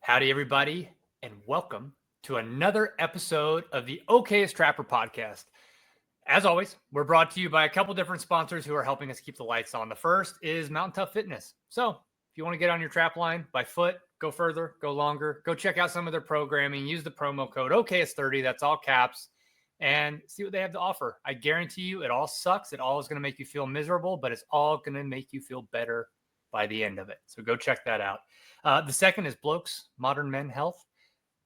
Howdy, everybody, and welcome to another episode of the Okayest Trapper podcast. As always, we're brought to you by a couple different sponsors who are helping us keep the lights on. The first is Mountain Tough Fitness. So if you want to get on your trap line by foot, go further, go longer, go check out some of their programming. Use the promo code Okayest30, that's all caps, and see what they have to offer. I guarantee you it all sucks. It all is going to make you feel miserable, but it's all going to make you feel better by the end of it. So go check that out. The second is Blokes Modern Men Health.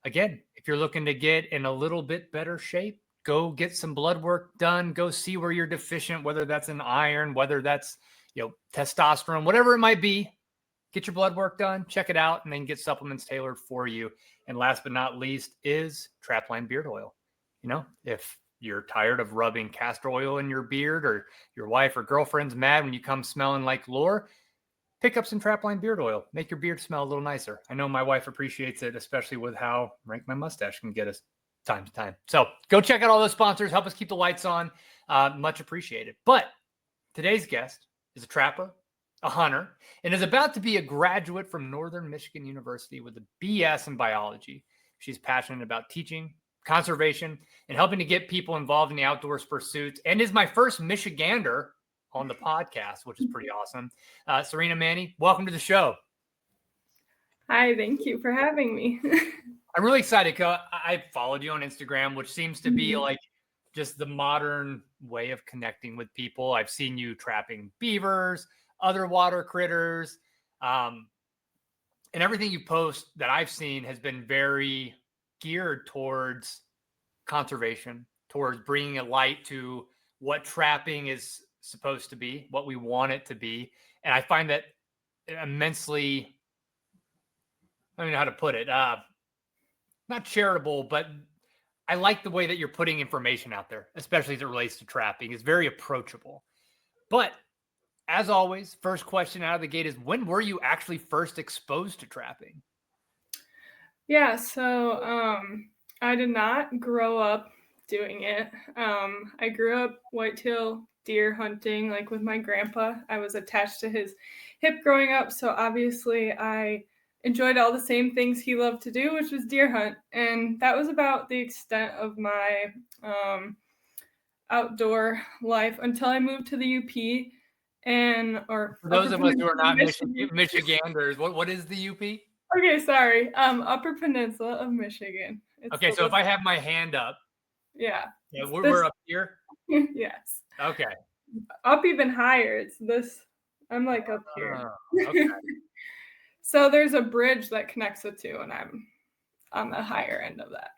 Again, if you're looking to get in a little bit better shape, go get some blood work done. Go see where you're deficient, whether that's in iron, whether that's testosterone, whatever it might be. Get your blood work done, check it out, and then get supplements tailored for you. And last but not least is Trapline Beard Oil. If you're tired of rubbing castor oil in your beard, or your wife or girlfriend's mad when you come smelling like lore, pick up some Trapline Beard Oil. Make your beard smell a little nicer. I know my wife appreciates it, especially with how rank my mustache can get us time to time. So go check out all those sponsors. Help us keep the lights on. Much appreciated. But today's guest is a trapper, a hunter, and is about to be a graduate from Northern Michigan University with a BS in biology. She's passionate about teaching, conservation, and helping to get people involved in the outdoors pursuits, and is my first Michigander on the podcast, which is pretty awesome. Sarena Manee, welcome to the show. Hi, thank you for having me. I'm really excited because I followed you on Instagram, which seems to be like just the modern way of connecting with people. I've seen you trapping beavers, other water critters, and everything you post that I've seen has been very geared towards conservation, towards bringing a light to what trapping is supposed to be, what we want it to be. And I find that immensely, I don't know how to put it, not charitable, but I like the way that you're putting information out there, especially as it relates to trapping. It's very approachable. But as always, first question out of the gate is, when were you actually first exposed to trapping? Yeah, so I did not grow up doing it. I grew up whitetail deer hunting, like with my grandpa. I was attached to his hip growing up, so obviously I enjoyed all the same things he loved to do, which was deer hunt. And that was about the extent of my outdoor life until I moved to the UP. For those of us who are not Michiganders, what is the UP? Okay, sorry. Upper Peninsula of Michigan. Okay, so if I have my hand up. Yeah. We're up here? Yes. Okay. Up even higher. It's this. I'm like up here. Okay. So there's a bridge that connects the two, and I'm on the higher end of that.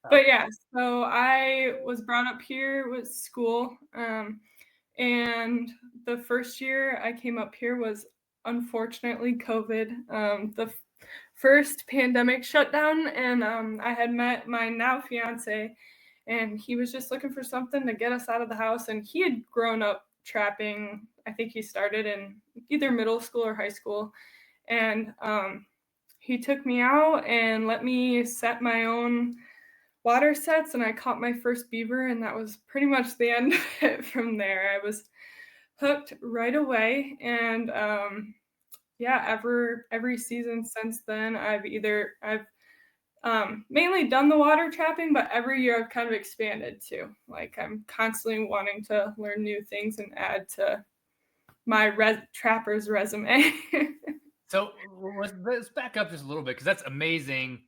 But yeah, so I was brought up here with school. And the first year I came up here was unfortunately COVID. The first pandemic shutdown, and I had met my now fiance, and he was just looking for something to get us out of the house. And he had grown up trapping. I think he started in either middle school or high school. And he took me out and let me set my own water sets, and I caught my first beaver, and that was pretty much the end of it from there. I was hooked right away, and every season since then, I've mainly done the water trapping, but every year I've kind of expanded too. Like, I'm constantly wanting to learn new things and add to my trapper's resume. So let's back up just a little bit, because that's amazing.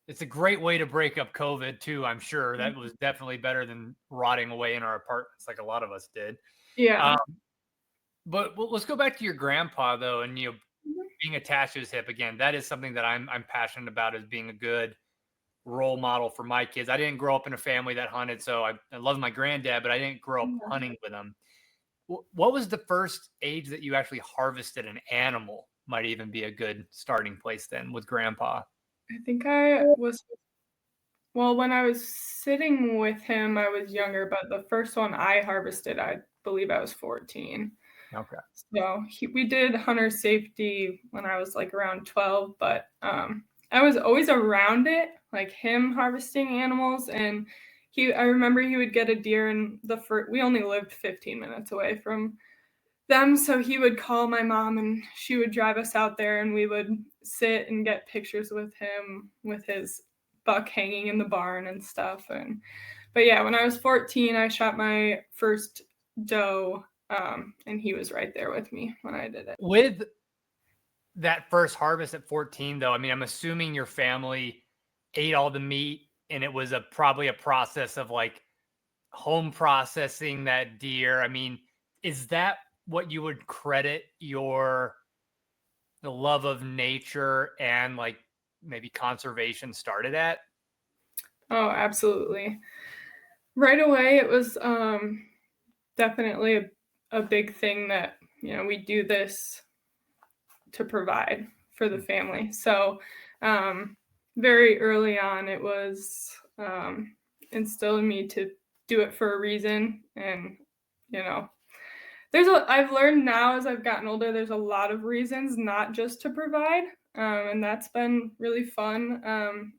It's a great way to break up COVID too, I'm sure. That was definitely better than rotting away in our apartments like a lot of us did. Yeah. But let's go back to your grandpa, though, and being attached to his hip. Again, that is something that I'm passionate about, as being a good role model for my kids. I didn't grow up in a family that hunted, so I love my granddad, but I didn't grow up hunting with him. What was the first age that you actually harvested an animal? Might even be a good starting place then with grandpa. I think I was, when I was sitting with him, I was younger, but the first one I harvested, I believe I was 14. Okay. So we did hunter safety when I was like around 12, but I was always around it, like him harvesting animals. And I remember he would get a deer, and we only lived 15 minutes away from them. So he would call my mom and she would drive us out there and we would sit and get pictures with him with his buck hanging in the barn and stuff. But yeah, when I was 14, I shot my first doe, and he was right there with me when I did it. With that first harvest at 14, though, I mean, I'm assuming your family ate all the meat and it was probably a process of like home processing that deer. I mean, is that what you would credit the love of nature and like maybe conservation started at? Oh, absolutely. Right away, it was definitely a big thing that, we do this to provide for the family. So very early on, it was instilled in me to do it for a reason. And, I've learned now as I've gotten older, there's a lot of reasons, not just to provide. And that's been really fun.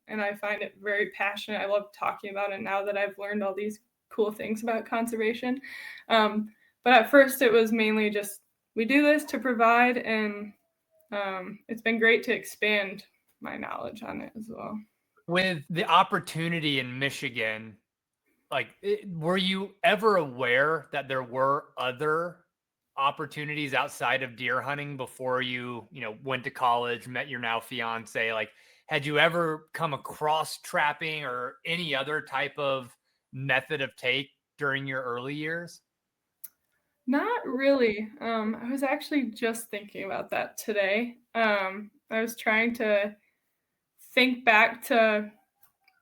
And I find it very passionate. I love talking about it now that I've learned all these cool things about conservation. But at first it was mainly just, we do this to provide, and it's been great to expand my knowledge on it as well. With the opportunity in Michigan, like, were you ever aware that there were other opportunities outside of deer hunting before you went to college, met your now fiance? Like, had you ever come across trapping or any other type of method of take during your early years? Not really. I was actually just thinking about that today. I was trying to think back to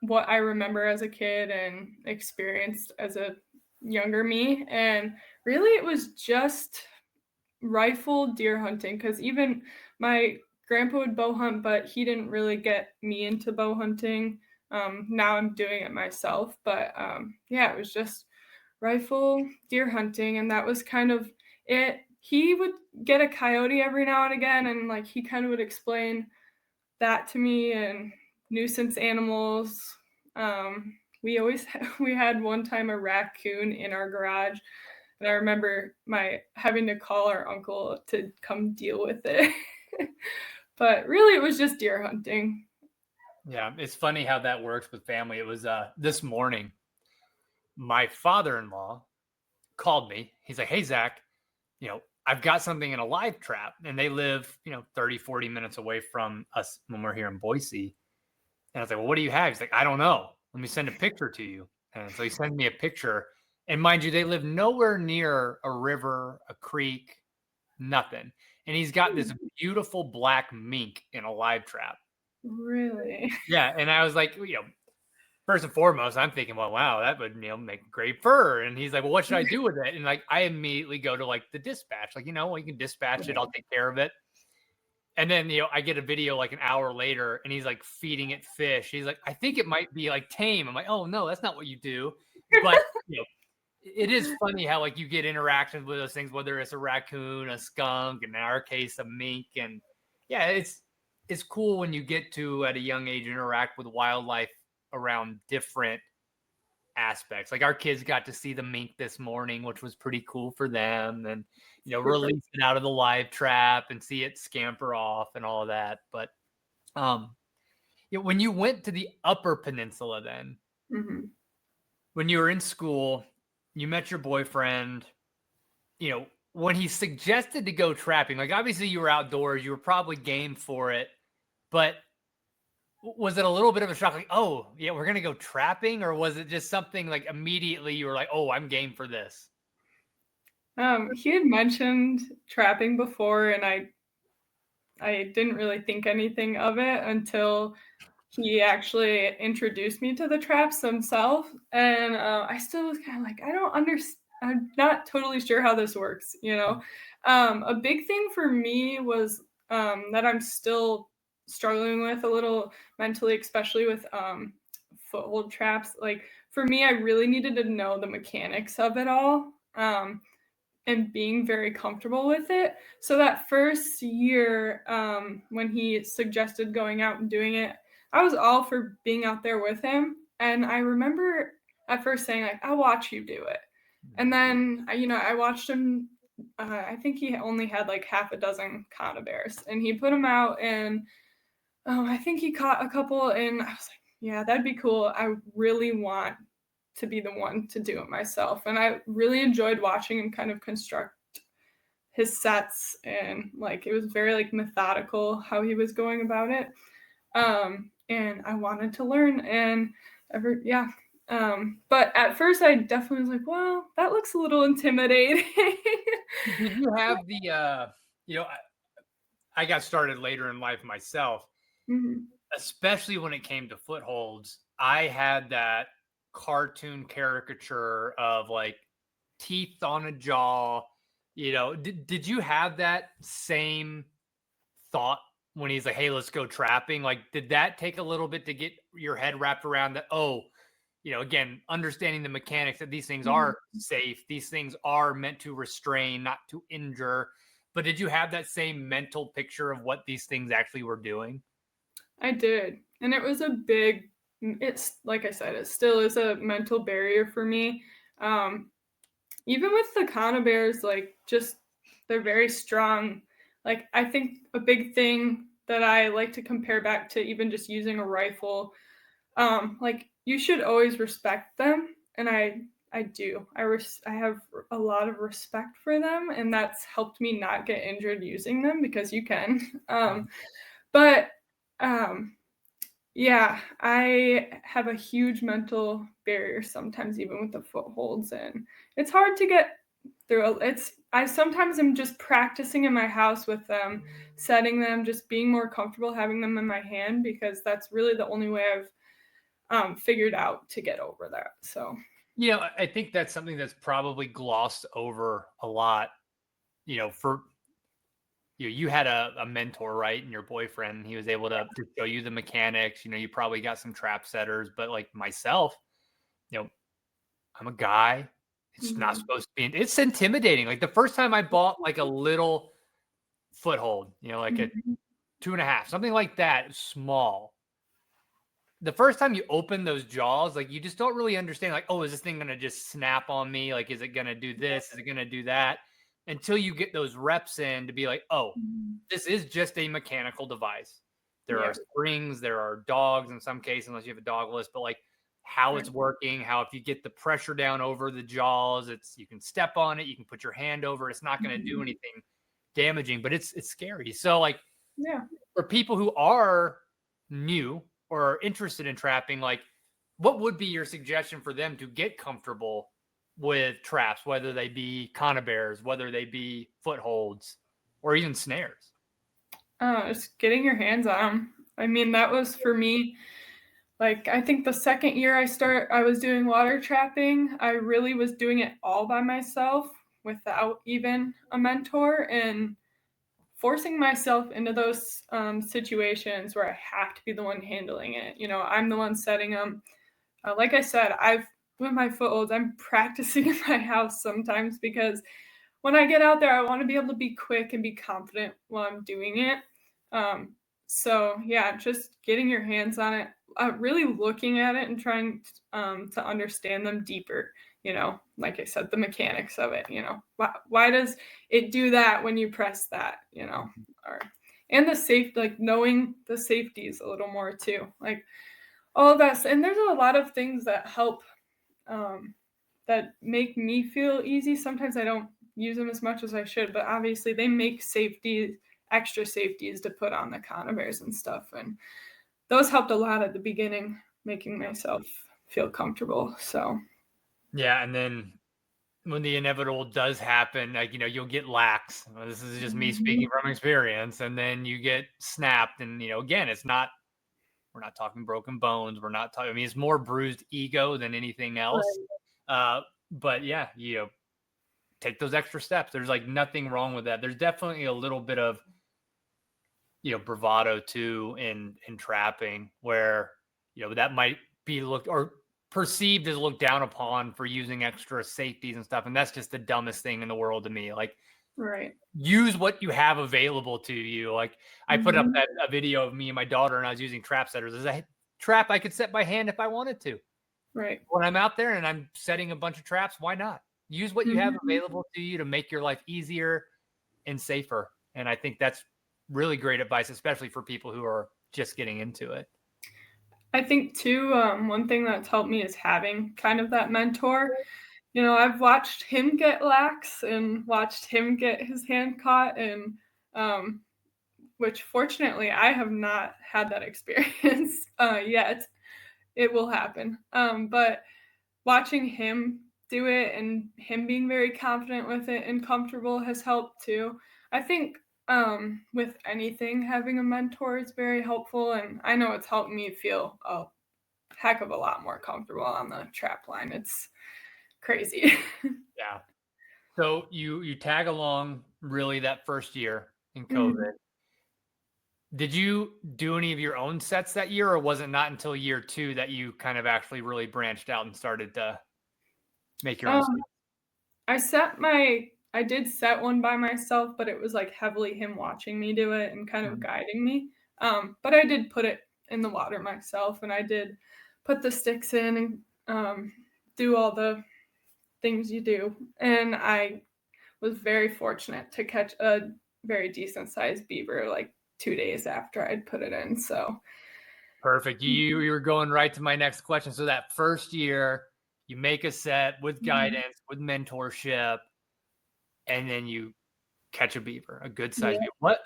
what I remember as a kid and experienced as a younger me. And really, it was just rifle deer hunting, because even my grandpa would bow hunt, but he didn't really get me into bow hunting. Now I'm doing it myself. But yeah, it was just rifle deer hunting, and that was kind of it. He would get a coyote every now and again, and like he kind of would explain that to me and nuisance animals. We had one time a raccoon in our garage, and I remember having to call our uncle to come deal with it. But really, it was just deer hunting. Yeah, it's funny how that works with family. It was this morning, my father-in-law called me. He's like, "Hey, Zach, I've got something in a live trap." And they live, 30, 40 minutes away from us when we're here in Boise. And I was like, "Well, what do you have?" He's like, "I don't know. Let me send a picture to you." And so he sent me a picture. And mind you, they live nowhere near a river, a creek, nothing. And he's got this beautiful black mink in a live trap. Really? Yeah. And I was like, first and foremost, I'm thinking, well, wow, that would make great fur. And he's like, well, what should I do with it? And like, I immediately go to like the dispatch, like, well, you can dispatch it. I'll take care of it. And then, I get a video like an hour later and he's like feeding it fish. He's like, I think it might be like tame. I'm like, oh no, that's not what you do. But, it is funny how like you get interactions with those things, whether it's a raccoon, a skunk, and in our case, a mink. And yeah, it's cool when you get to at a young age interact with wildlife around different aspects. Like our kids got to see the mink this morning, which was pretty cool for them, and release it out of the live trap and see it scamper off and all of that. But when you went to the Upper Peninsula, then when you were in school, you met your boyfriend. When he suggested to go trapping, like obviously you were outdoors, you were probably game for it, but was it a little bit of a shock, like, oh yeah, we're gonna go trapping? Or was it just something like immediately you were like, oh, I'm game for this? He had mentioned trapping before, and I didn't really think anything of it until he actually introduced me to the traps themselves. And I still was kind of like, I don't understand. I'm not totally sure how this works, A big thing for me was that I'm still struggling with a little mentally, especially with foothold traps. Like for me, I really needed to know the mechanics of it all. And being very comfortable with it. So that first year, when he suggested going out and doing it, I was all for being out there with him. And I remember at first saying like, I'll watch you do it. And then, I watched him I think he only had like half a dozen conibears, and he put them out, and I think he caught a couple, and I was like, yeah, that'd be cool. I really want to be the one to do it myself, and I really enjoyed watching him kind of construct his sets, and like it was very like methodical how he was going about it. And I wanted to learn, and yeah. But at first I definitely was like, well, that looks a little intimidating. Did you have the I got started later in life myself, Mhm. especially when it came to footholds. I had that cartoon caricature of like teeth on a jaw. Did you have that same thought when he's like, "Hey, let's go trapping"? Like, did that take a little bit to get your head wrapped around that? Oh, again, understanding the mechanics that these things Mhm. are safe, these things are meant to restrain, not to injure. But did you have that same mental picture of what these things actually were doing? I did. And it was a big, it's like I said, it still is a mental barrier for me. Um, Even with the Kana bears, like just they're very strong. Like I think a big thing that I like to compare back to even just using a rifle, like you should always respect them, and I do. I have a lot of respect for them, and that's helped me not get injured using them because you can. But um, yeah, I have a huge mental barrier sometimes, even with the footholds, and it's hard to get through. I sometimes am just practicing in my house with them, setting them, just being more comfortable having them in my hand because that's really the only way I've figured out to get over that. So, I think that's something that's probably glossed over a lot. For you had a mentor, right? And your boyfriend, he was able to show you the mechanics. You probably got some trap setters, but like myself, you know, I'm a guy. It's not mhm. supposed to be. It's intimidating. Like the first time I bought like a little foothold, like a Mhm. 2.5, something like that, small. The first time you open those jaws, like you just don't really understand, like, oh, is this thing gonna just snap on me? Like, is it gonna do this? Is it gonna do that? Until you get those reps in to be like, oh, Mhm. this is just a mechanical device. There are Yeah, springs, there are dogs in some cases, unless you have a dog list, but like how right. it's working, how if you get the pressure down over the jaws, you can step on it, you can put your hand over it, it's not going to do Mhm. anything damaging, but it's scary. So like Yeah. for people who are new or are interested in trapping, like what would be your suggestion for them to get comfortable with traps, whether they be conibears, whether they be footholds, or even snares? Just getting your hands on them. I mean, that was for me. Like, I think the second year I was doing water trapping, I really was doing it all by myself without even a mentor and forcing myself into those situations where I have to be the one handling it. I'm the one setting them. Like I said, with my footholds, I'm practicing in my house sometimes because when I get out there, I want to be able to be quick and be confident while I'm doing it. Um, so yeah, just getting your hands on it, really looking at it and trying to understand them deeper. Like I said, the mechanics of it. Why does it do that when you press that? Or and the safe, like knowing the safeties a little more too, like all of that. And there's a lot of things that help um, that make me feel easy. Sometimes I don't use them as much as I should, but obviously they make extra safeties to put on the conibears and stuff. And those helped a lot at the beginning, making myself feel comfortable. So, Yeah, and then when the inevitable does happen, like you'll get lax. This is just me mhm. speaking from experience, and then you get snapped, and again, it's not. We're not talking broken bones. We're not talking. I mean, it's more bruised ego than anything else. Right. But yeah, take those extra steps. There's like nothing wrong with that. There's definitely a little bit of bravado too in trapping where that might be looked or perceived as looked down upon for using extra safeties and stuff, and that's just the dumbest thing in the world to me. Like Right. use what you have available to you. Like I put up Mhm. that a video of me and my daughter and I was using trap setters. There's a trap I could set by hand if I wanted to. Right. When I'm out there and I'm setting a bunch of traps, why not? use what you have available to you to make your life easier and safer. And I think that's really great advice, especially for people who are just getting into it. I think too, one thing that's helped me is having kind of that mentor. You know, I've watched him get lax and watched him get his hand caught, and which fortunately I have not had that experience yet. It will happen. But watching him do it and him being very confident with it and comfortable has helped too. I think with anything, having a mentor is very helpful, and I know it's helped me feel a heck of a lot more comfortable on the trap line. It's crazy. Yeah. So you tag along really that first year in COVID. Mhm. Did you do any of your own sets that year, or was it not until year 2 that you kind of actually really branched out and started to make your own Um, sets? I did set one by myself, but it was like heavily him watching me do it and kind of Mhm. guiding me. But I did put it in the water myself, and I did put the sticks in and do all the things you do. And I was very fortunate to catch a very decent sized beaver like 2 days after I'd put it in. So Perfect. You were going right to my next question. So that first year, you make a set with mhm. guidance, with mentorship, and then you catch a beaver, a good sized Yeah. beaver.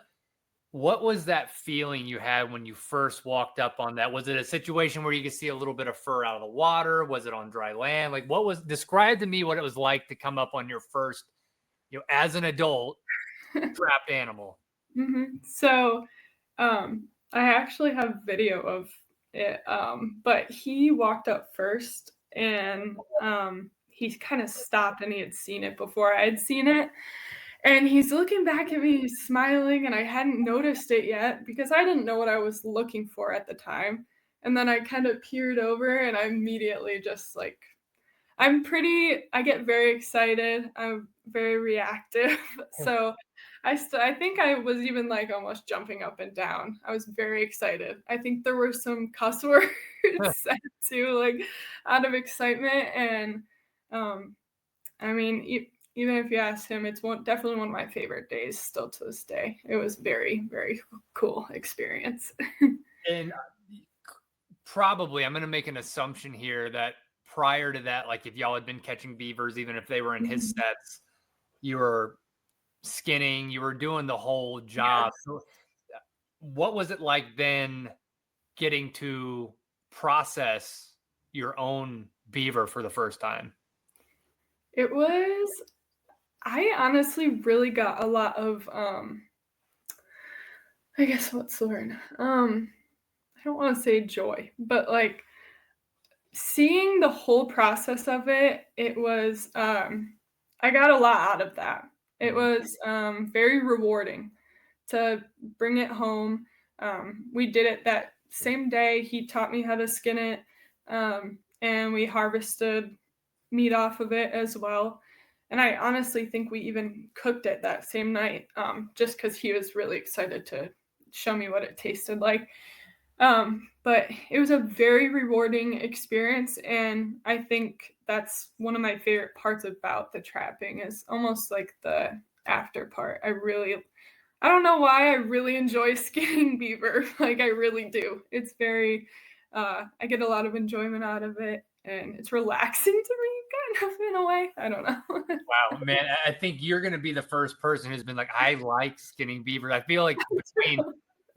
What was that feeling you had when you first walked up on that? Was it a situation where you could see a little bit of fur out of the water? Was it on dry land? Like describe to me what it was like to come up on your first, as an adult trapped animal. So I actually have video of it, but he walked up first, and he kind of stopped, and he had seen it before I had seen it. And he's looking back at me, he's smiling, and I hadn't noticed it yet because I didn't know what I was looking for at the time. And then I kind of peered over, and I immediately just like, I get very excited. I'm very reactive. So I think I was even like almost jumping up and down. I was very excited. I think there were some cuss words said too, like out of excitement. And I mean, even if you ask him, it's definitely one of my favorite days still to this day. It was very, very cool experience. And probably, I'm going to make an assumption here that prior to that, like if y'all had been catching beavers, even if they were in his sets, you were skinning, you were doing the whole job. Yes. So what was it like then getting to process your own beaver for the first time? It was, I honestly really got a lot of I guess what's the word? I don't want to say joy, but like seeing the whole process of it, it was I got a lot out of that. It Mhm. was very rewarding to bring it home. We did it that same day. He taught me how to skin it, and we harvested meat off of it as well. And I honestly think we even cooked it that same night, just because he was really excited to show me what it tasted like. But it was a very rewarding experience, and I think that's one of my favorite parts about the trapping is almost like the after part. I don't know why I really enjoy skinning beaver. Like I really do. It's very I get a lot of enjoyment out of it, and it's relaxing to me kind of in a way. I don't know. Wow, man, I think you're going to be the first person who's been like, I like skinning beavers. I feel like between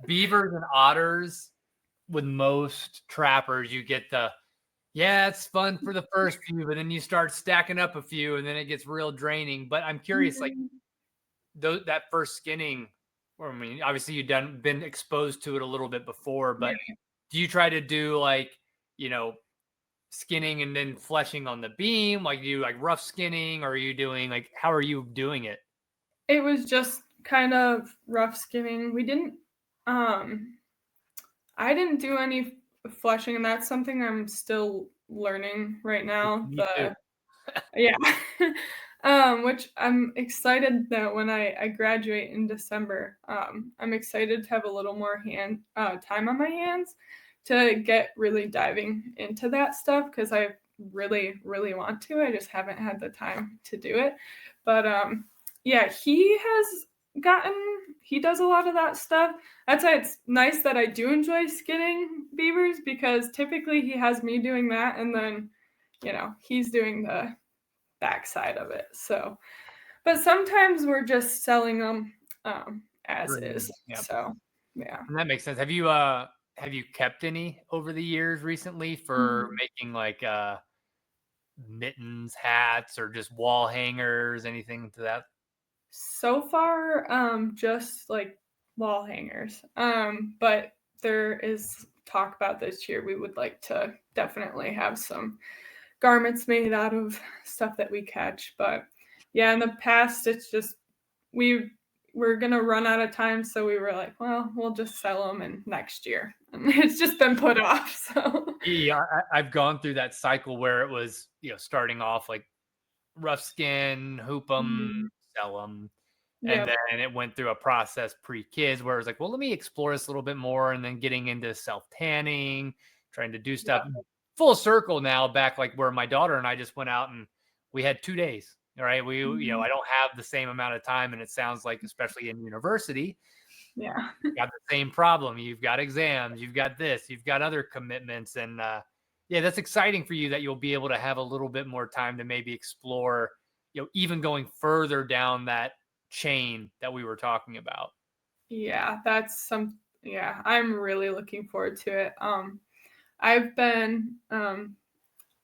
beavers and otters, with most trappers, you get yeah, it's fun for the first few, but then you start stacking up a few and then it gets real draining. But I'm curious, like that first skinning, or I mean, obviously been exposed to it a little bit before, but do you try to do like, you know, skinning and then fleshing on the beam? Like do you like rough skinning, or are you doing like, how are you doing it? It was just kind of rough skinning. I didn't do any flushing, and that's something I'm still learning right now. Me too. Yeah, which I'm excited that when I graduate in December, I'm excited to have a little more time on my hands to get really diving into that stuff because really, really want to. I just haven't had the time to do it. But yeah, he does a lot of that stuff. That's why it's nice that I do enjoy skinning beavers, because typically he has me doing that, and then, he's doing the backside of it. So, but sometimes we're just selling them as is. Yep. So, yeah. And that makes sense. Have you kept any over the years recently for making like mittens, hats, or just wall hangers, anything to that? So far, just like wall hangers. But there is talk about this year. We would like to definitely have some garments made out of stuff that we catch. But yeah, in the past, it's just we're gonna run out of time, so we were like, well, we'll just sell them in next year, and it's just been put off. So Yeah, I've gone through that cycle where it was, starting off like rough skin, hoop them, sell them. And yeah, then it went through a process pre-kids where it was like, well, let me explore this a little bit more, and then getting into self-tanning, trying to do stuff full circle now, back like where my daughter and I just went out and we had 2 days. All right. I don't have the same amount of time. And it sounds like, especially in university, yeah. you've got the same problem. You've got exams, you've got this, you've got other commitments. And yeah, that's exciting for you that you'll be able to have a little bit more time to maybe explore, even going further down that chain that we were talking about. Yeah, yeah, I'm really looking forward to it. I've been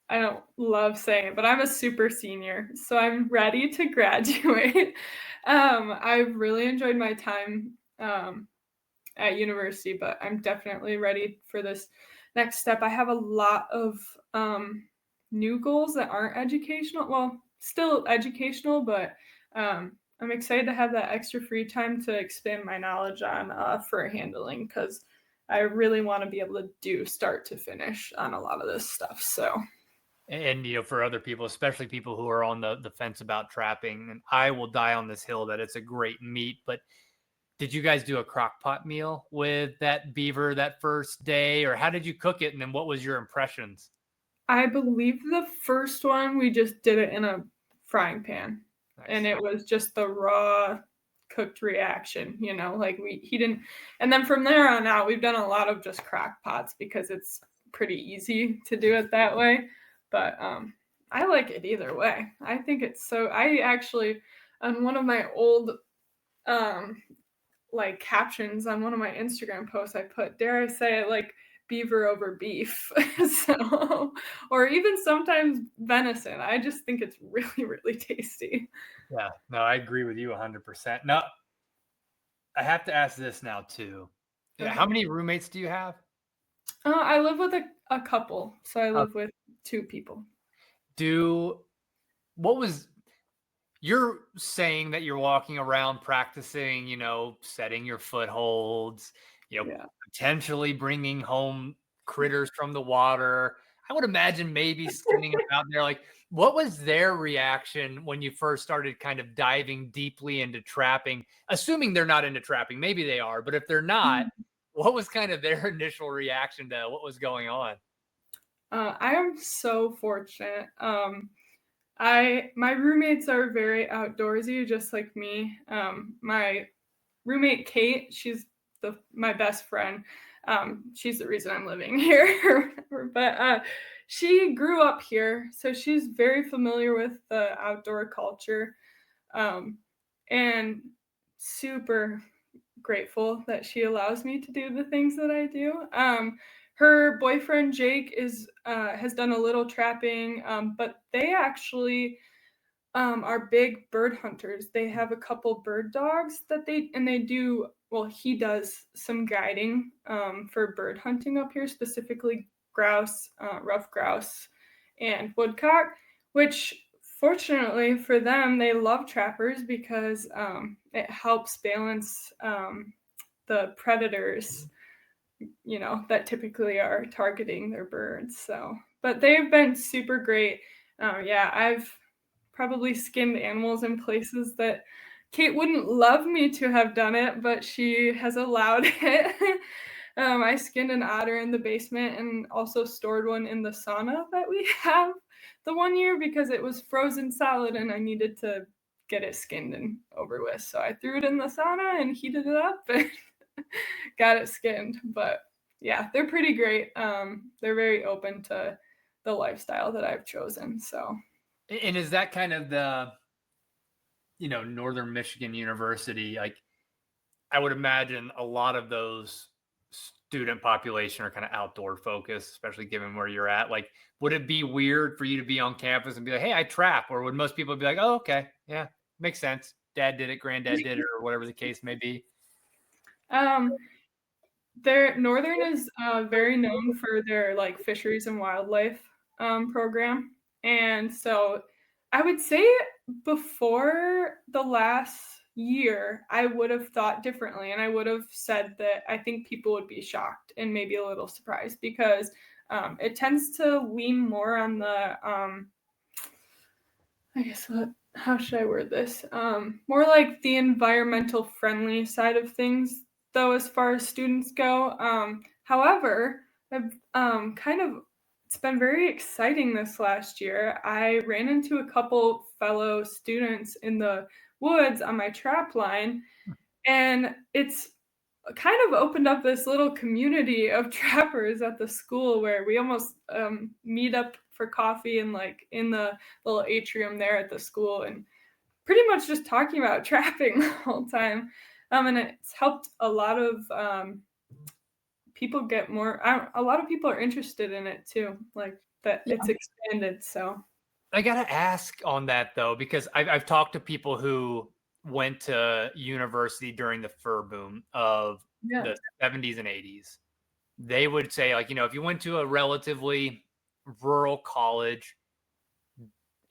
I don't love saying it, but I'm a super senior, so I'm ready to graduate. I've really enjoyed my time at university, but I'm definitely ready for this next step. I have a lot of new goals that aren't educational. Well, still educational, but I'm excited to have that extra free time to expand my knowledge on fur handling, because I really want to be able to do start to finish on a lot of this stuff. So. And for other people, especially people who are on the fence about trapping, and I will die on this hill that it's a great meat, but did you guys do a crock pot meal with that beaver that first day, or how did you cook it? And then what was your impressions? I believe the first one we just did it in a frying pan. Nice. And it was just the raw cooked reaction, like he didn't. And then from there on out, we've done a lot of just crock pots because it's pretty easy to do it that way. But I like it either way. I think it's I actually, on one of my old like captions on one of my Instagram posts, I put, dare I say it, like beaver over beef. So, or even sometimes venison. I just think it's really, really tasty. Yeah, no, I agree with you 100%. Now, I have to ask this now too. Okay. How many roommates do you have? I live with a couple. So I live with 2 people. You're saying that you're walking around practicing, setting your footholds, potentially bringing home critters from the water. I would imagine maybe skinning them out there. Like, what was their reaction when you first started kind of diving deeply into trapping? Assuming they're not into trapping, maybe they are, but if they're not, what was kind of their initial reaction to what was going on? I am so fortunate. My roommates are very outdoorsy, just like me. My roommate Kate, she's my best friend. She's the reason I'm living here. But she grew up here, so she's very familiar with the outdoor culture, and super grateful that she allows me to do the things that I do. Her boyfriend Jake has done a little trapping, but they actually are big bird hunters. They have a couple bird dogs that they do. Well, he does some guiding for bird hunting up here, specifically grouse, rough grouse, and woodcock, which fortunately for them, they love trappers because it helps balance the predators, that typically are targeting their birds. So, but they've been super great. Yeah, I've probably skinned animals in places that Kate wouldn't love me to have done it, but she has allowed it. I skinned an otter in the basement and also stored one in the sauna that we have the one year because it was frozen solid and I needed to get it skinned and over with. So I threw it in the sauna and heated it up and got it skinned. But yeah, they're pretty great. They're very open to the lifestyle that I've chosen. So. And is that kind of the, Northern Michigan University, like I would imagine a lot of those student population are kind of outdoor focused, especially given where you're at. Like, would it be weird for you to be on campus and be like, hey, I trap? Or would most people be like, oh, okay, yeah, makes sense. Dad did it, granddad did it, or whatever the case may be? Northern is very known for their like fisheries and wildlife program, and so I would say before the last year, I would have thought differently, and I would have said that I think people would be shocked and maybe a little surprised because it tends to lean more on the I guess how should I word this? More like the environmental friendly side of things, though, as far as students go. However, I've it's been very exciting this last year. I ran into a couple fellow students in the woods on my trap line, and it's kind of opened up this little community of trappers at the school where we almost meet up for coffee and like in the little atrium there at the school and pretty much just talking about trapping the whole time. And it's helped a lot of people get more. A lot of people are interested in it too, like that it's expanded. So I gotta ask on that though, because I've talked to people who went to university during the fur boom of the 70s and 80s. They would say, like, if you went to a relatively rural college,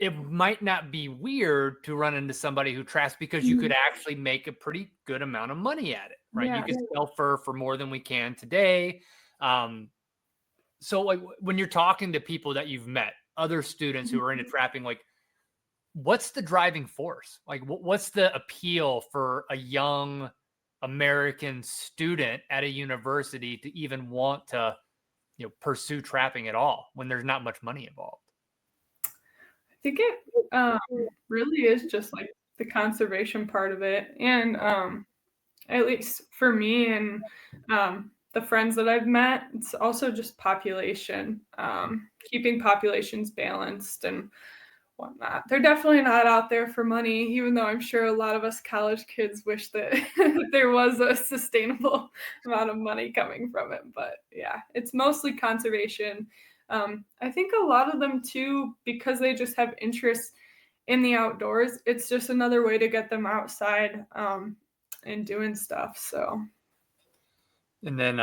it might not be weird to run into somebody who traps because you could actually make a pretty good amount of money at it, right? Yeah. You could sell fur for more than we can today. So like when you're talking to people that you've met, other students who are into trapping, like what's the driving force? Like what's the appeal for a young American student at a university to even want to, pursue trapping at all when there's not much money involved? I think it really is just like the conservation part of it. And at least for me and the friends that I've met, it's also just population, keeping populations balanced and whatnot. They're definitely not out there for money, even though I'm sure a lot of us college kids wish that there was a sustainable amount of money coming from it. But yeah, it's mostly conservation. I think a lot of them too, because they just have interest in the outdoors, it's just another way to get them outside and doing stuff. So, and then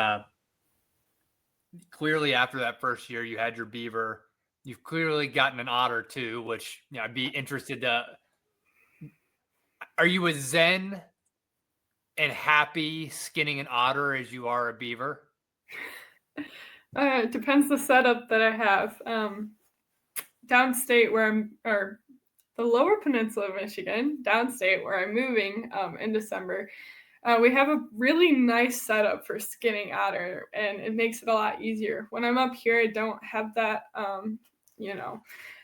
clearly after that first year, you had your beaver. You've clearly gotten an otter too, which I'd be interested to. Are you as zen and happy skinning an otter as you are a beaver? It depends the setup that I have. Downstate where or the lower peninsula of Michigan, downstate where I'm moving in December, we have a really nice setup for skinning otter, and it makes it a lot easier. When I'm up here, I don't have that,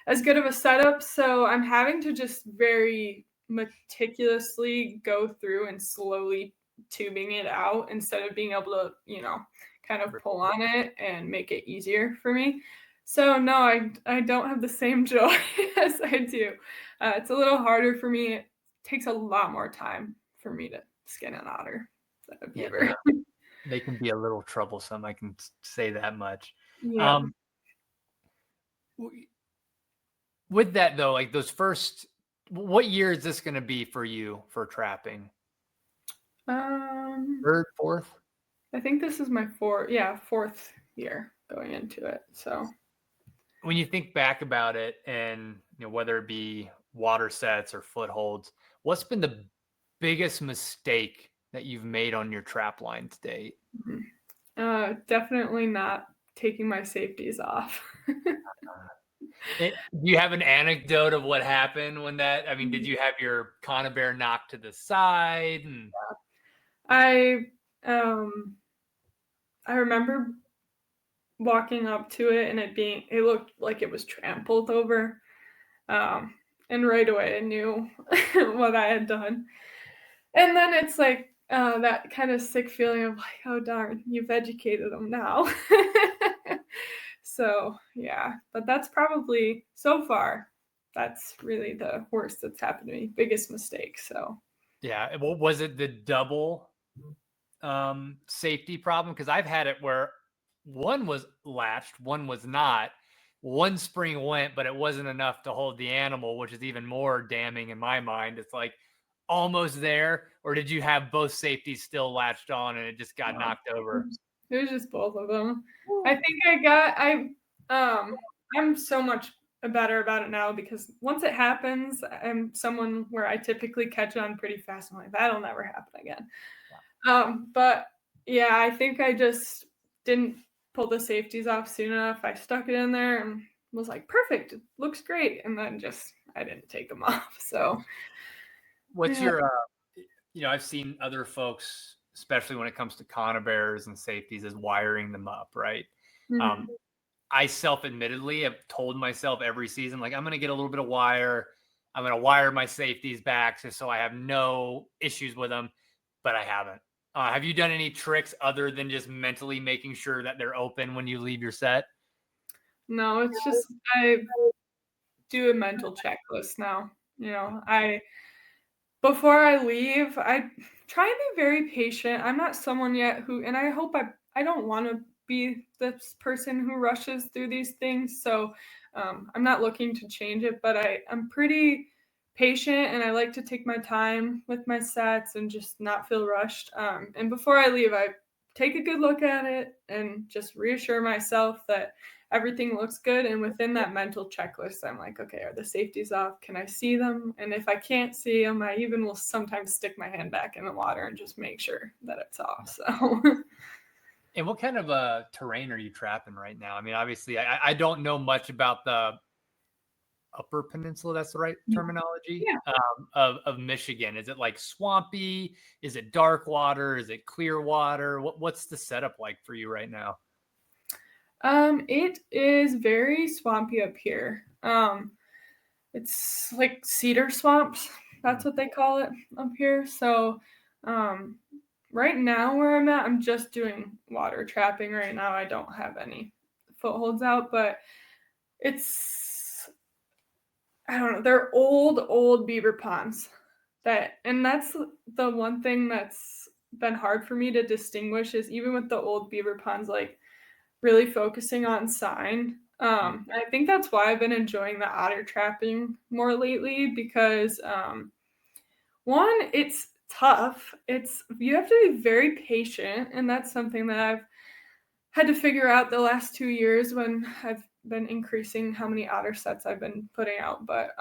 as good of a setup, so I'm having to just very meticulously go through and slowly tubing it out instead of being able to, kind of pull on it and make it easier for me. So no, I don't have the same joy as I do. It's a little harder for me. It takes a lot more time for me to skin an otter than a beaver. Yeah, they can be a little troublesome. I can say that much. Yeah. With that though, like those first, what year is this going to be for you for trapping? Third, fourth? I think this is my fourth year going into it. So when you think back about it and whether it be water sets or footholds, what's been the biggest mistake that you've made on your trap line to date? Definitely not taking my safeties off. Do you have an anecdote of what happened when that? I mean, did you have your conibear knocked to the side? And... I I remember walking up to it and it looked like it was trampled over. And right away I knew what I had done. And then it's like that kind of sick feeling of like, oh darn, you've educated them now. So yeah, but that's probably so far, that's really the worst that's happened to me. Biggest mistake. So Yeah. Well, was it the double safety problem? Because I've had it where one was latched, one was not. One spring went, but it wasn't enough to hold the animal, which is even more damning in my mind. It's like almost there, or did you have both safeties still latched on and it just got knocked over? it was just both of them. I Woo. think I'm so much better about it now because once it happens, I'm someone where I typically catch on pretty fast. I'm like, that'll never happen again. But yeah, I think I just didn't pull the safeties off soon enough. I stuck it in there and was like, perfect, it looks great. And then just I didn't take them off. So What's yeah. your I've seen other folks, especially when it comes to conibears and safeties, is wiring them up, right? Mhm. Um, I self-admittedly have told myself every season, like, I'm going to get a little bit of wire. I'm going to wire my safeties back so I have no issues with them, but I haven't. Have you done any tricks other than just mentally making sure that they're open when you leave your set? No, it's just I do a mental checklist now. I before I leave, I try and be very patient. I'm not someone yet and I hope I don't want to be this person who rushes through these things. So I'm not looking to change it, but I'm pretty patient and I like to take my time with my sets and just not feel rushed. And before I leave, I take a good look at it and just reassure myself that everything looks good. And within that mental checklist, I'm like, okay, are the safeties off? Can I see them? And if I can't see them, I even will sometimes stick my hand back in the water and just make sure that it's off. So And what kind of terrain are you trapping right now? I mean, obviously, I don't know much about the Upper Peninsula. That's the right terminology, yeah. of Michigan. Is it like swampy? Is it dark water? Is it clear water? What's the setup like for you right now? It is very swampy up here. It's like cedar swamps. That's what they call it up here. So, um, right now where I'm at, I'm just doing water trapping right now. I don't have any footholds out, but it's I don't know. They're old beaver ponds. And that's the one thing that's been hard for me to distinguish is even with the old beaver ponds, like really focusing on sign. I think that's why I've been enjoying the otter trapping more lately because one, it's tough. You have to be very patient, and that's something that I've had to figure out the last 2 years when I've been increasing how many otter sets I've been putting out. But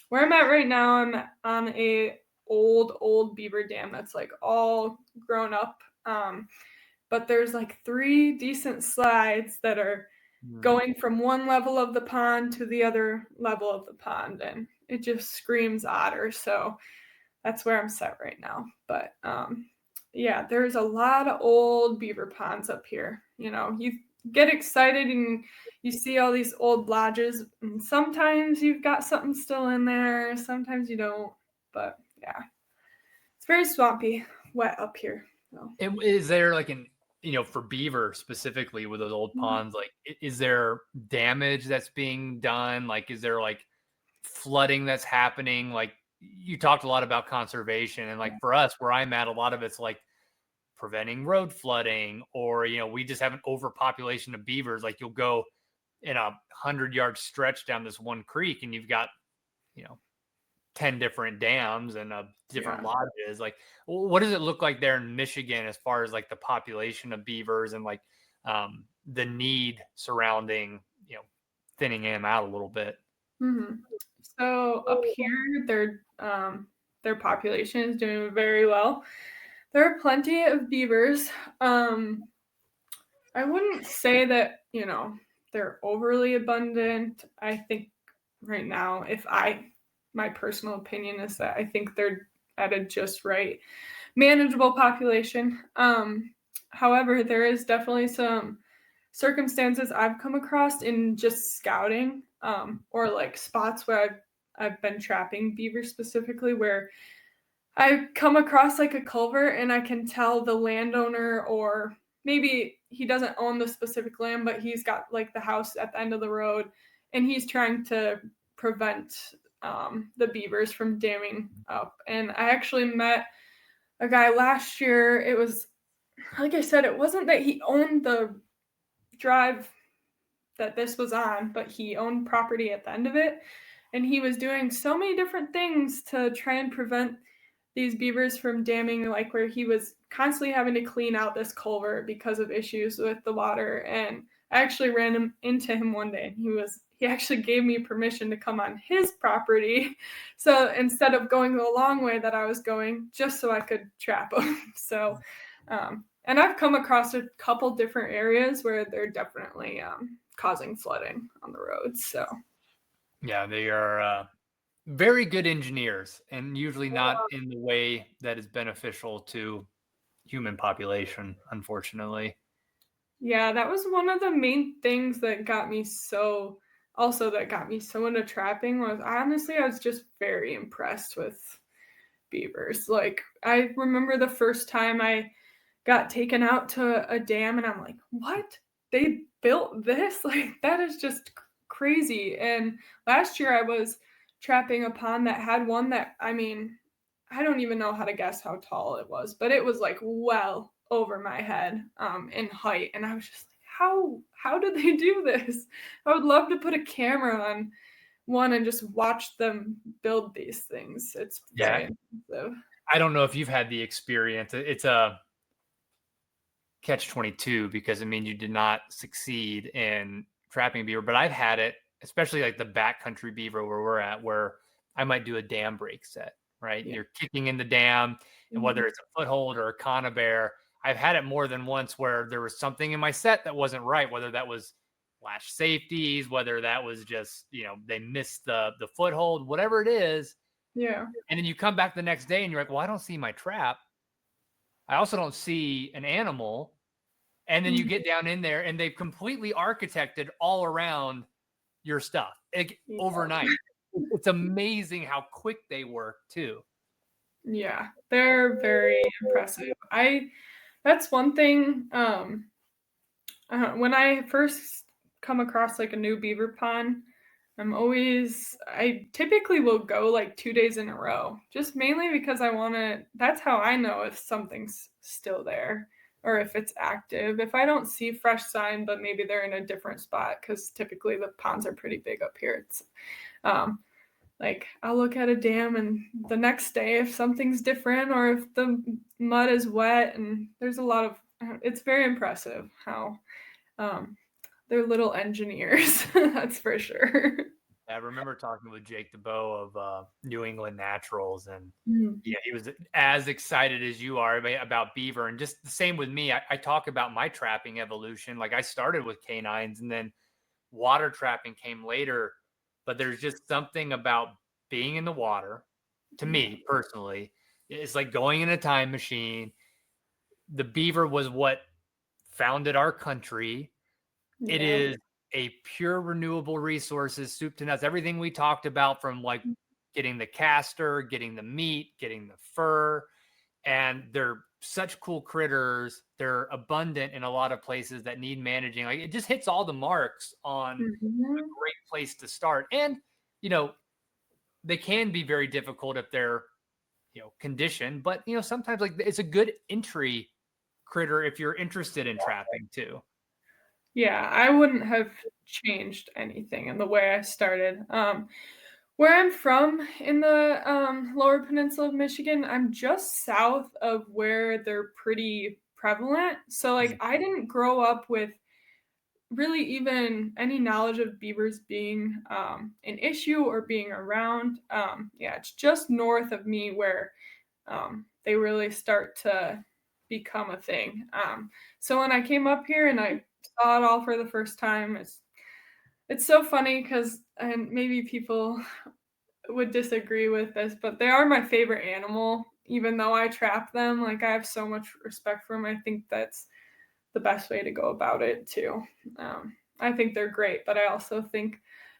where I'm at right now, I'm on a old beaver dam that's like all grown up. But there's like 3 decent slides that are going from one level of the pond to the other level of the pond, and it just screams otter. So that's where I'm set right now. But yeah, there's a lot of old beaver ponds up here. You get excited and you see all these old lodges, and sometimes you've got something still in there, sometimes you don't. But yeah, it's very swampy, wet up here. So. And is there like for beaver specifically with those old Mhm. ponds, like is there damage that's being done? Like, is there like flooding that's happening? Like, you talked a lot about conservation, and like for us where I'm at, a lot of it's like preventing road flooding, or we just have an overpopulation of beavers. Like, you'll go in 100-yard stretch down this one creek and you've got you know 10 different dams and different Yeah. lodges. Like, what does it look like there in Michigan as far as like the population of beavers and like the need surrounding thinning them out a little bit? Mhm. So up here, their population is doing very well. There are plenty of beavers. I wouldn't say that, they're overly abundant. I think right now, my personal opinion is that I think they're at a just right, manageable population. However, there is definitely some circumstances I've come across in just scouting, or like spots where I've been trapping beaver specifically, where I come across like a culvert and I can tell the landowner, or maybe he doesn't own the specific land, but he's got like the house at the end of the road and he's trying to prevent the beavers from damming up. And I actually met a guy last year. It was, like I said, it wasn't that he owned the drive that this was on, but he owned property at the end of it. And he was doing so many different things to try and prevent these beavers from damming, like where he was constantly having to clean out this culvert because of issues with the water. And I actually into him one day, and he actually gave me permission to come on his property. So instead of going the long way that I was going, just so I could trap him. So, and I've come across a couple different areas where they're definitely causing flooding on the roads. So Yeah, they are very good engineers, and usually not in the way that is beneficial to human population, unfortunately. yeah, that was one of the main things that got me so into trapping. Was I was just very impressed with beavers. Like, I remember the first time I got taken out to a dam and I'm like, what? They built this? Like, that is just crazy. And last year I was trapping a pond that had one that, I mean, I don't even know how to guess how tall it was, but it was like well over my head in height. And I was just like, how did they do this? I would love to put a camera on one and just watch them build these things. It's Yeah, very impressive. I don't know if you've had the experience. It's a catch-22 because it means you did not succeed in trapping beaver, but I've had it, especially like the backcountry beaver where we're at, where I might do a dam break set, right? Yeah. You're kicking in the dam, and whether Mhm. it's a foothold or a conibear, I've had it more than once where there was something in my set that wasn't right, whether that was lash safeties, whether that was just, they missed the foothold, whatever it is. Yeah. And then you come back the next day and you're like, well, I don't see my trap. I also don't see an animal. And then you Mhm. get down in there and they've completely architected all around your stuff Yeah. overnight. It's amazing how quick they work too. Yeah. They're very impressive. That's one thing. When I first come across like a new beaver pond, I typically will go like 2 days in a row, just mainly because that's how I know if something's still there or if it's active. If I don't see fresh sign, but maybe they're in a different spot, because typically the ponds are pretty big up here. It's, um, like I'll look at a dam and the next day, if something's different or if the mud is wet, and there's a lot of, it's very impressive how, um, they're little engineers. That's for sure. I remember talking with Jake DeBow of New England Naturals, and Mm. yeah, he was as excited as you are about beaver. And just the same with me. I talk about my trapping evolution. Like, I started with canines, and then water trapping came later. But there's just something about being in the water, to Yeah. me personally. It's like going in a time machine. The beaver was what founded our country. It Yeah. is a pure renewable resources, soup to nuts. Everything we talked about, from like getting the castor, getting the meat, getting the fur, and they're such cool critters. They're abundant in a lot of places that need managing. Like, it just hits all the marks on a Mhm. great place to start. And, you know, they can be very difficult if they're, conditioned, but, sometimes like it's a good entry critter if you're interested in trapping too. Yeah, I wouldn't have changed anything in the way I started. Where I'm from in the lower peninsula of Michigan, I'm just south of where they're pretty prevalent. So, like, I didn't grow up with really even any knowledge of beavers being an issue or being around. Yeah, it's just north of me where they really start to become a thing. So when I came up here and I saw it all for the first time, it's so funny because, and maybe people would disagree with this, but they are my favorite animal. Even though I trap them, like, I have so much respect for them. I think that's the best way to go about it too. I think they're great, but I also think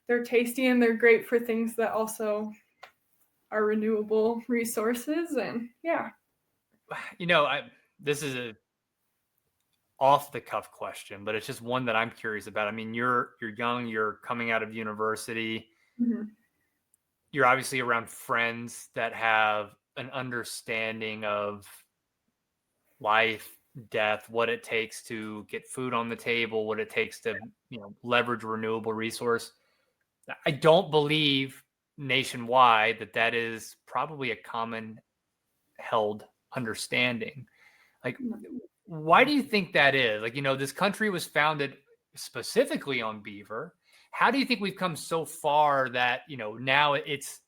they're tasty and they're great for things that also are renewable resources. And yeah. This is a off the cuff question, but it's just one that I'm curious about. I mean, you're young, you're coming out of university. Mm-hmm. You're obviously around friends that have an understanding of life, death, what it takes to get food on the table, what it takes to, leverage renewable resource. I don't believe nationwide that is probably a common held understanding. Like, why do you think that is? Like, this country was founded specifically on beaver. How do you think we've come so far that, now it's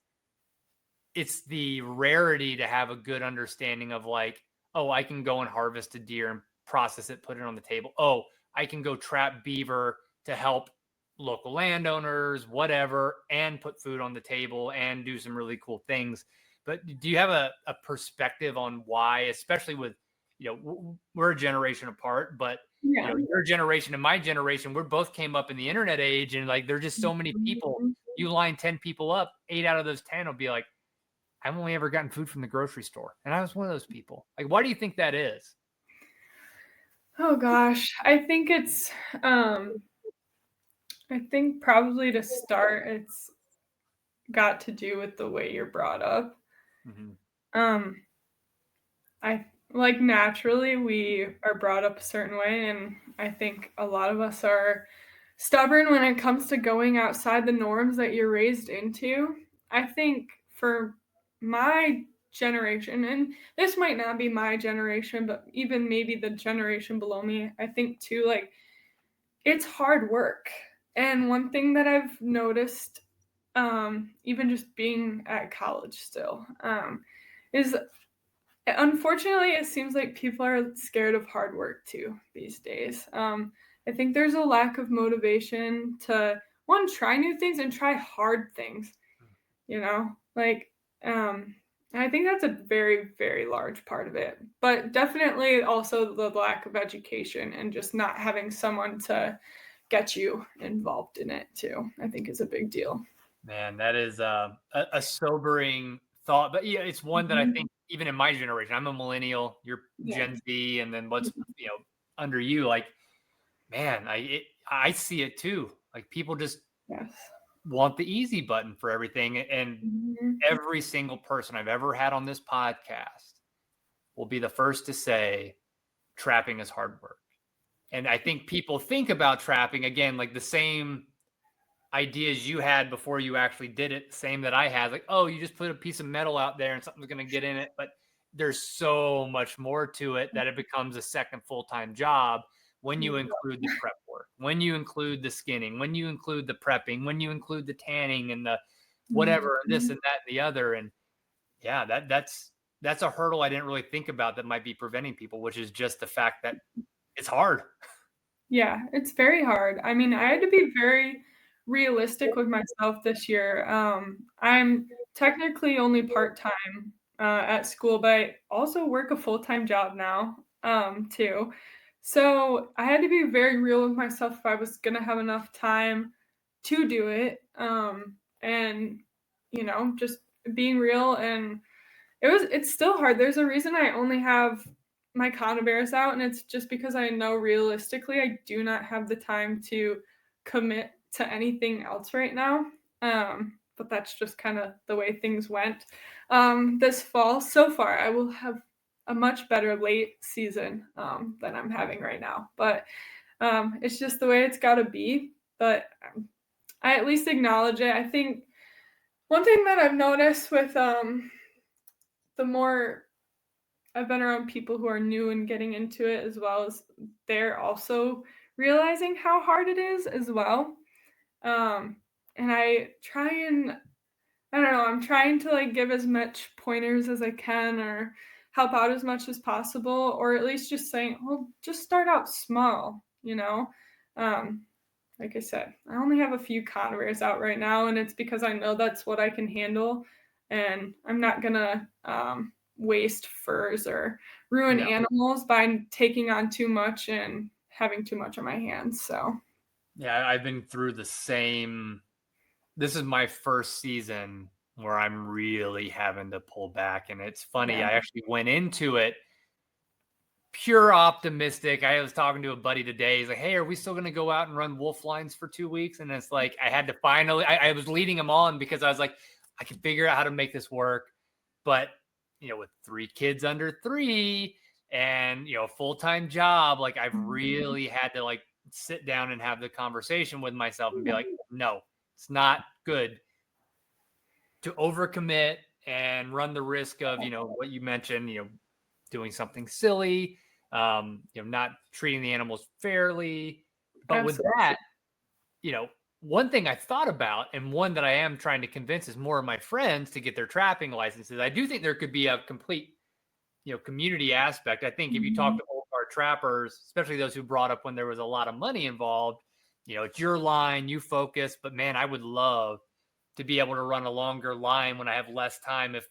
the rarity to have a good understanding of like, oh, I can go and harvest a deer and process it, put it on the table. Oh, I can go trap beaver to help local landowners, whatever, and put food on the table and do some really cool things. But do you have a perspective on why, especially with, we're a generation apart, but your generation and my generation, we both came up in the internet age, and like there's just so many people. You line 10 people up, 8 out of those 10 will be like, I've only ever gotten food from the grocery store. And I was one of those people. Like, why do you think that is? Oh gosh, I think it's I think probably to start, it's got to do with the way you're brought up. Mm-hmm. I like naturally we are brought up a certain way, and I think a lot of us are stubborn when it comes to going outside the norms that you're raised into. I think for my generation, and this might not be my generation, but even maybe the generation below me, I think too, like, it's hard work. And one thing that I've noticed, even just being at college still, is unfortunately it seems like people are scared of hard work too these days. I think there's a lack of motivation to one, try new things and try hard things, like I think that's a very, very large part of it, but definitely also the lack of education and just not having someone to get you involved in it too, I think is a big deal. Man, that is a sobering thought, but yeah, it's one that I think even in my generation, I'm a millennial, you're Gen Z, and then what's under you, like, man, I see it too. Like, people just want the easy button for everything, and every single person I've ever had on this podcast will be the first to say trapping is hard work. And I think people think about trapping again, like the same ideas you had before you actually did it, same that I had, like, oh, you just put a piece of metal out there and something's going to get in it. But there's so much more to it that it becomes a second full-time job when you include the prep work, when you include the skinning, when you include the prepping, when you include the tanning and the whatever, and this and that and the other. And yeah, that's a hurdle I didn't really think about that might be preventing people, which is just the fact that it's hard. Yeah, it's very hard. I mean, I had to be very realistic with myself this year. I'm technically only part-time at school, but I also work a full-time job now too. So I had to be very real with myself if I was going to have enough time to do it. And, just being real. And it's still hard. There's a reason I only have my conibears out, and it's just because I know realistically I do not have the time to commit to anything else right now. But that's just kind of the way things went. This fall, so far, I will have a much better late season than I'm having right now. But it's just the way it's got to be. But I at least acknowledge it. I think one thing that I've noticed with the more I've been around people who are new and getting into it, as well as they're also realizing how hard it is as well. And I don't know, I'm trying to like give as much pointers as I can or help out as much as possible, or at least just saying, well, just start out small, Like I said, I only have a few conibears out right now, and it's because I know that's what I can handle, and I'm not gonna waste furs or ruin animals by taking on too much and having too much on my hands. So Yeah, I've been through the same. This is my first season where I'm really having to pull back. And it's funny, yeah. I actually went into it pure optimistic. I was talking to a buddy today. He's like, "Hey, are we still going to go out and run wolf lines for 2 weeks?" And it's like, I had to finally, I was leading him on because I was like, I can figure out how to make this work. But, with 3 kids under 3 and, a full-time job, like I've really had to like sit down and have the conversation with myself and be like, no, it's not good to overcommit and run the risk of, what you mentioned, doing something silly, not treating the animals fairly. But with Absolutely. that, one thing I thought about, and one that I am trying to convince is more of my friends to get their trapping licenses. I do think there could be a complete, community aspect. I think if you talk to old car trappers, especially those who brought up when there was a lot of money involved, it's your line, you focus. But man, I would love to be able to run a longer line when I have less time. If,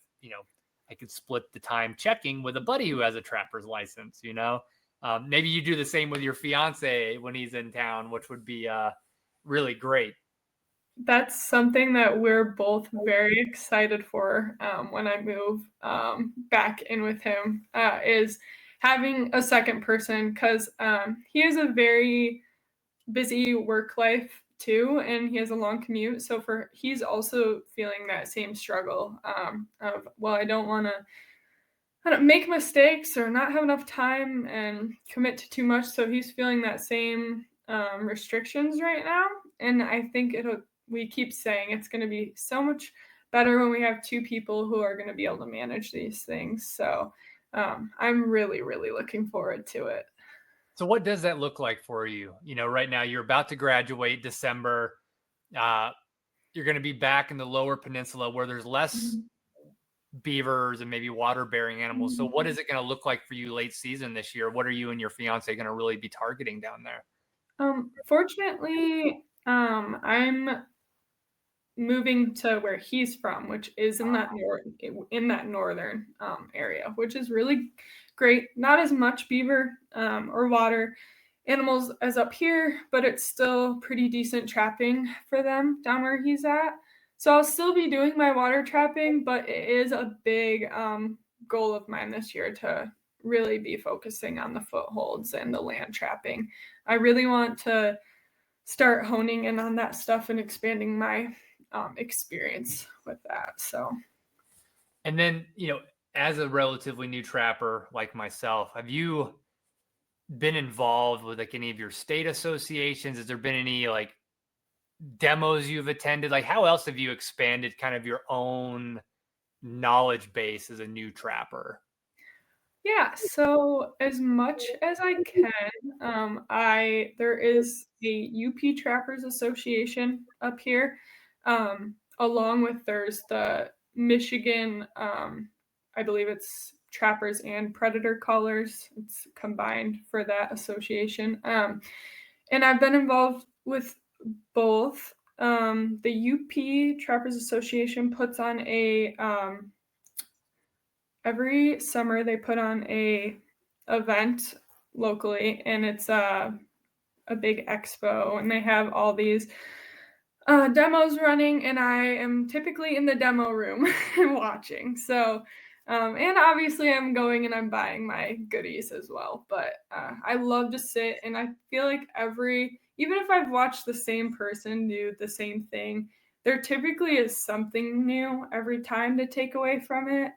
I could split the time checking with a buddy who has a trapper's license, maybe you do the same with your fiance when he's in town, which would be really great. That's something that we're both very excited for when I move back in with him, is having a second person, because he has a very busy work life too, and he has a long commute. So he's also feeling that same struggle of, well, I don't want to make mistakes or not have enough time and commit to too much. So he's feeling that same restrictions right now. And I think we keep saying it's going to be so much better when we have 2 people who are going to be able to manage these things. So I'm really, really looking forward to it. So what does that look like for you? Right now you're about to graduate December. You're going to be back in the lower peninsula where there's less beavers and maybe water bearing animals. So what is it going to look like for you late season this year? What are you and your fiance going to really be targeting down there? Fortunately, I'm moving to where he's from, which is in that northern area, which is really great. Not as much beaver or water animals as up here, but it's still pretty decent trapping for them down where he's at. So I'll still be doing my water trapping, but it is a big goal of mine this year to really be focusing on the footholds and the land trapping. I really want to start honing in on that stuff and expanding my experience with that. So, and then, as a relatively new trapper like myself, have you been involved with like any of your state associations? Has there been any like demos you've attended? Like how else have you expanded kind of your own knowledge base as a new trapper? yeah, so as much as I can, there is a UP Trappers Association up here, along with there's the Michigan, I believe it's Trappers and Predator Callers. It's combined for that association, and I've been involved with both. The UP Trappers Association puts on every summer they put on a event locally, and it's a big expo, and they have all these demos running, and I am typically in the demo room watching. So and obviously I'm going and I'm buying my goodies as well, but I love to sit, and I feel like even if I've watched the same person do the same thing, there typically is something new every time to take away from it.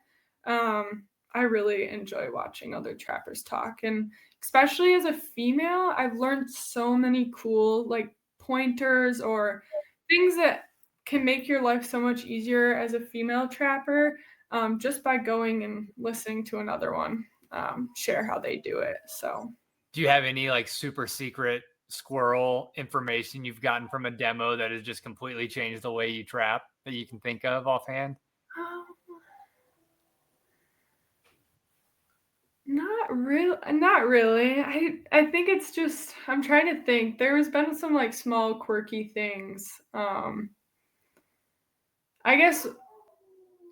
I really enjoy watching other trappers talk, and especially as a female, I've learned so many cool like pointers or things that can make your life so much easier as a female trapper, just by going and listening to another one share how they do it. So, Do you have any like super secret squirrel information you've gotten from a demo that has just completely changed the way you trap that you can think of offhand? um, not really. I think it's just I'm trying to think. There's been some like small quirky things. I guess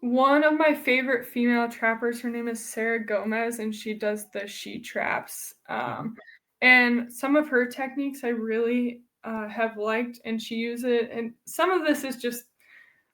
one of my favorite female trappers, her name is Sarah Gomez, and she does the she traps. And some of her techniques I really have liked, and she uses it. And some of this is just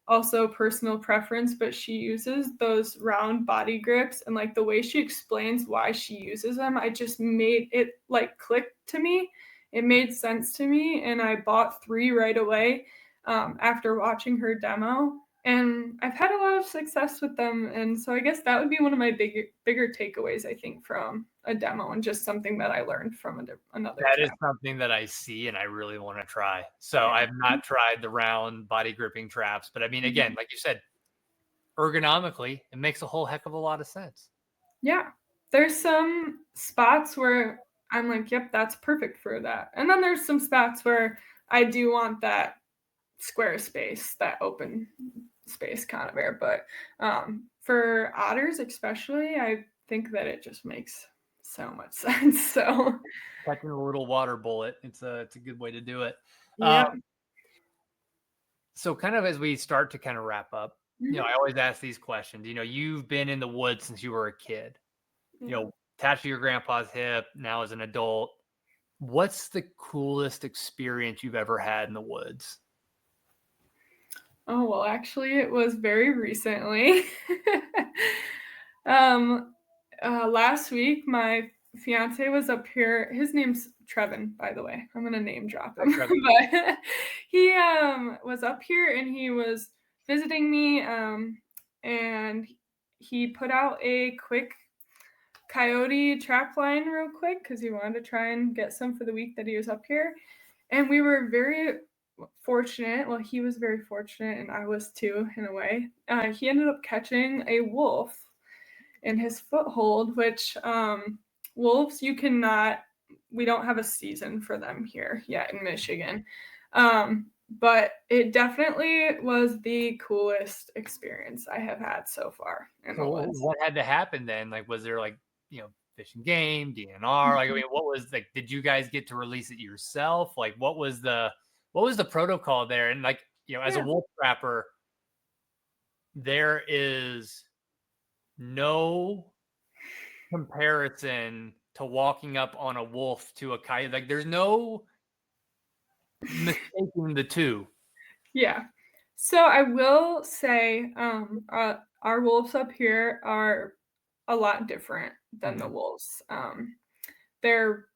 also personal preference, but she uses those round body grips, and like the way she explains why she uses them, I just made it like click to me. It made sense to me, and I bought 3 right away after watching her demo. And I've had a lot of success with them, and so I guess that would be one of my bigger takeaways, I think, from a demo, and just something that I learned from another That is trap. something that I see and I really want to try. So Yeah. I've not tried the round body gripping traps, but I mean, again, like you said, ergonomically, it makes a whole heck of a lot of sense. Yeah. There's some spots where I'm like, yep, that's perfect for that. And then there's some spots where I do want that square space, that open space kind of air. But for otters, especially, I think that it just makes so much sense. So, Catching a little water bullet, it's a good way to do it. yeah. So kind of as we start to kind of wrap up, Mhm. I always ask these questions. You've been in the woods since you were a kid, Yeah. attached to your grandpa's hip, now as an adult. What's the coolest experience you've ever had in the woods? Oh, well, actually, it was very recently. um, Last week, my fiance was up here. His name's Trevin, by the way. I'm gonna name drop Hi, him, Trevor. but he was up here and he was visiting me, and he put out a quick coyote trap line real quick because he wanted to try and get some for the week that he was up here. And we were very fortunate. Well, he was very fortunate, and I was too, in a way. He ended up catching a wolf in his foothold, which wolves, you cannot, we don't have a season for them here yet in Michigan. But it definitely was the coolest experience I have had so far in the So woods. what had to happen then? Like, was there like, fish and game, DNR? Like, I mean, what was like, did you guys get to release it yourself? Like, what was the protocol there? And like, as a Yeah. wolf trapper, there is no comparison to walking up on a wolf to a coyote. Like, there's no mistaking the two. Yeah. So I will say, our wolves up here are a lot different than the Mhm. wolves. They're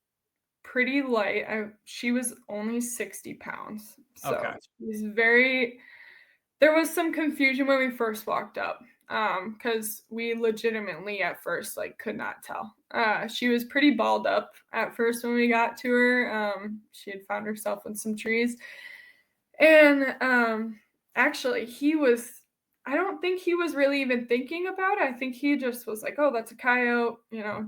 pretty light. She was only 60 pounds, Okay. so she's very. There was some confusion when we first walked up, because we legitimately at first like could not tell. She was pretty balled up at first when we got to her. She had found herself in some trees, and actually, I don't think he was really even thinking about it. I think he just was like, oh, that's a coyote,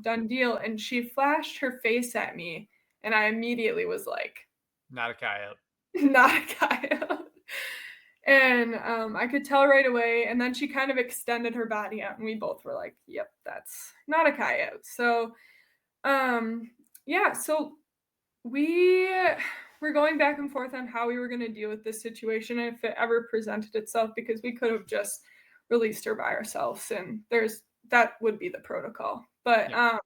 done deal. And she flashed her face at me, and I immediately was like, Not a coyote. not a coyote. And I could tell right away. And then she kind of extended her body out, and we both were like, yep, that's not a coyote. So, um, yeah, so we were going back and forth on how we were going to deal with this situation if it ever presented itself, because we could have just released her by ourselves, and that would be the protocol. But Yeah.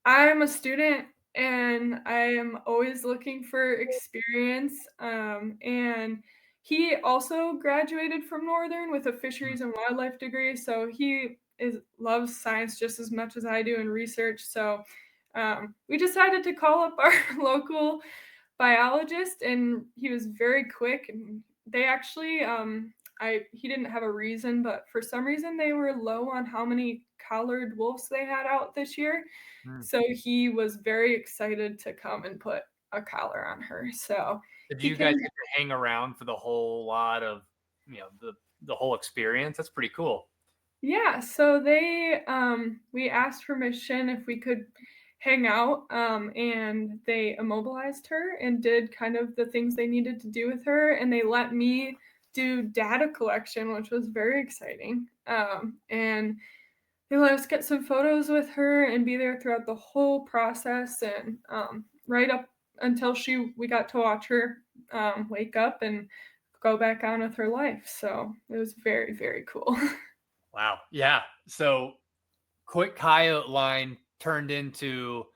I'm a student, and I am always looking for experience. And he also graduated from Northern with a Mm. fisheries and wildlife degree, so he loves science just as much as I do and research. So we decided to call up our local biologist, and he was very quick. And they actually, he didn't have a reason, but for some reason they were low on how many collared wolves they had out this year. Mm. So he was very excited to come and put a collar on her. So Did he you guys came. get to hang around for the whole lot of, the whole experience? That's pretty cool. Yeah, so we asked permission if we could hang out, and they immobilized her and did kind of the things they needed to do with her, and they let me do data collection, which was very exciting. And they let us get some photos with her and be there throughout the whole process, and right up until we got to watch her wake up and go back on with her life. So it was very, very cool. Wow. Yeah. So quick coyote line turned into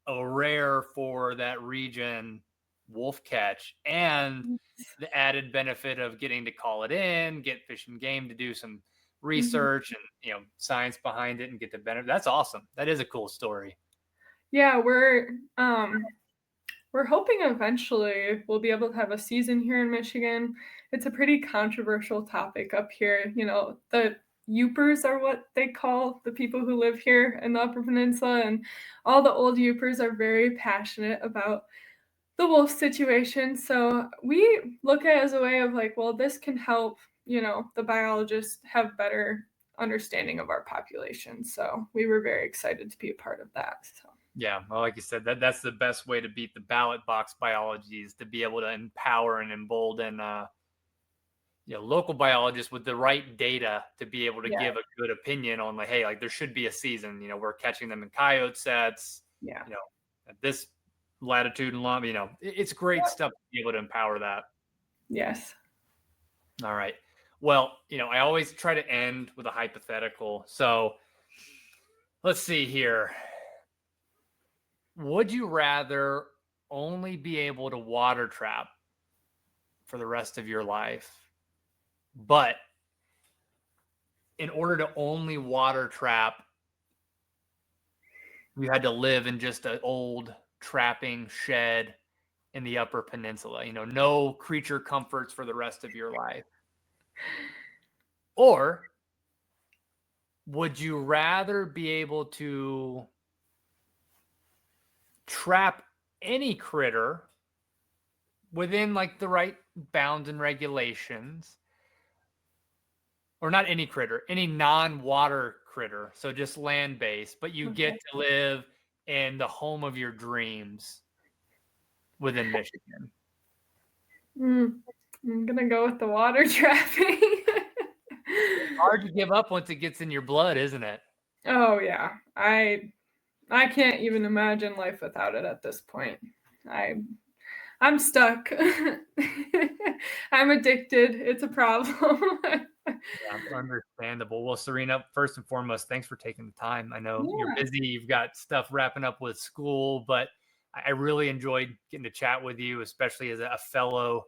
a rare for that region wolf catch, and the added benefit of getting to call it in, get Fish and Game to do some research and science behind it and get the benefit. That's awesome. That is a cool story. Yeah, we're hoping eventually we'll be able to have a season here in Michigan. It's a pretty controversial topic up here. The Yoopers are what they call the people who live here in the Upper Peninsula, and all the old Yoopers are very passionate about the wolf situation. So we look at it as a way of like, well, this can help, the biologists have better understanding of our population. So we were very excited to be a part of that. So. Yeah, well, like you said, that's the best way to beat the ballot box biology, is to be able to empower and embolden local biologists with the right data to be able to give a good opinion on like, hey, like there should be a season. We're catching them in coyote sets. Yeah. At this latitude and long. It's great stuff to be able to empower that. Yes. All right. Well, I always try to end with a hypothetical. So let's see here. Would you rather only be able to water trap for the rest of your life, but in order to only water trap, you had to live in just an old trapping shed in the Upper Peninsula, no creature comforts for the rest of your life? Or would you rather be able to trap any critter within like the right bounds and regulations, or not any critter, any non-water critter, so just land-based, but you get to live in the home of your dreams within Michigan? I'm gonna go with the water trapping. It's hard to give up once it gets in your blood, isn't it? Oh yeah, I can't even imagine life without it at this point. I'm stuck. I'm addicted. It's a problem. Yeah, understandable. Well, Sarena, first and foremost, thanks for taking the time. I know you're busy. You've got stuff wrapping up with school, but I really enjoyed getting to chat with you, especially as a fellow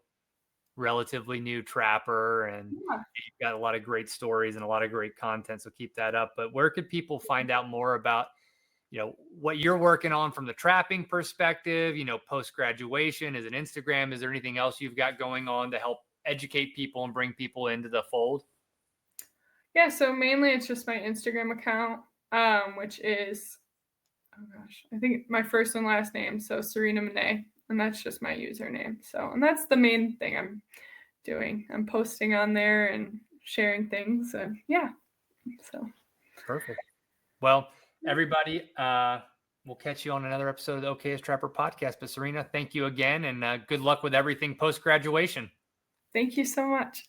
relatively new trapper, and you've got a lot of great stories and a lot of great content, so keep that up. But where could people find out more about what you're working on from the trapping perspective, post-graduation? Is it Instagram? Is there anything else you've got going on to help educate people and bring people into the fold? Yeah, so mainly it's just my Instagram account, which is, I think my first and last name, so Sarena Manee, and that's just my username. So, and that's the main thing I'm doing. I'm posting on there and sharing things, and so. Perfect. Well, everybody, we'll catch you on another episode of the Okayest Trapper podcast. But Sarena, thank you again, and good luck with everything post-graduation. Thank you so much.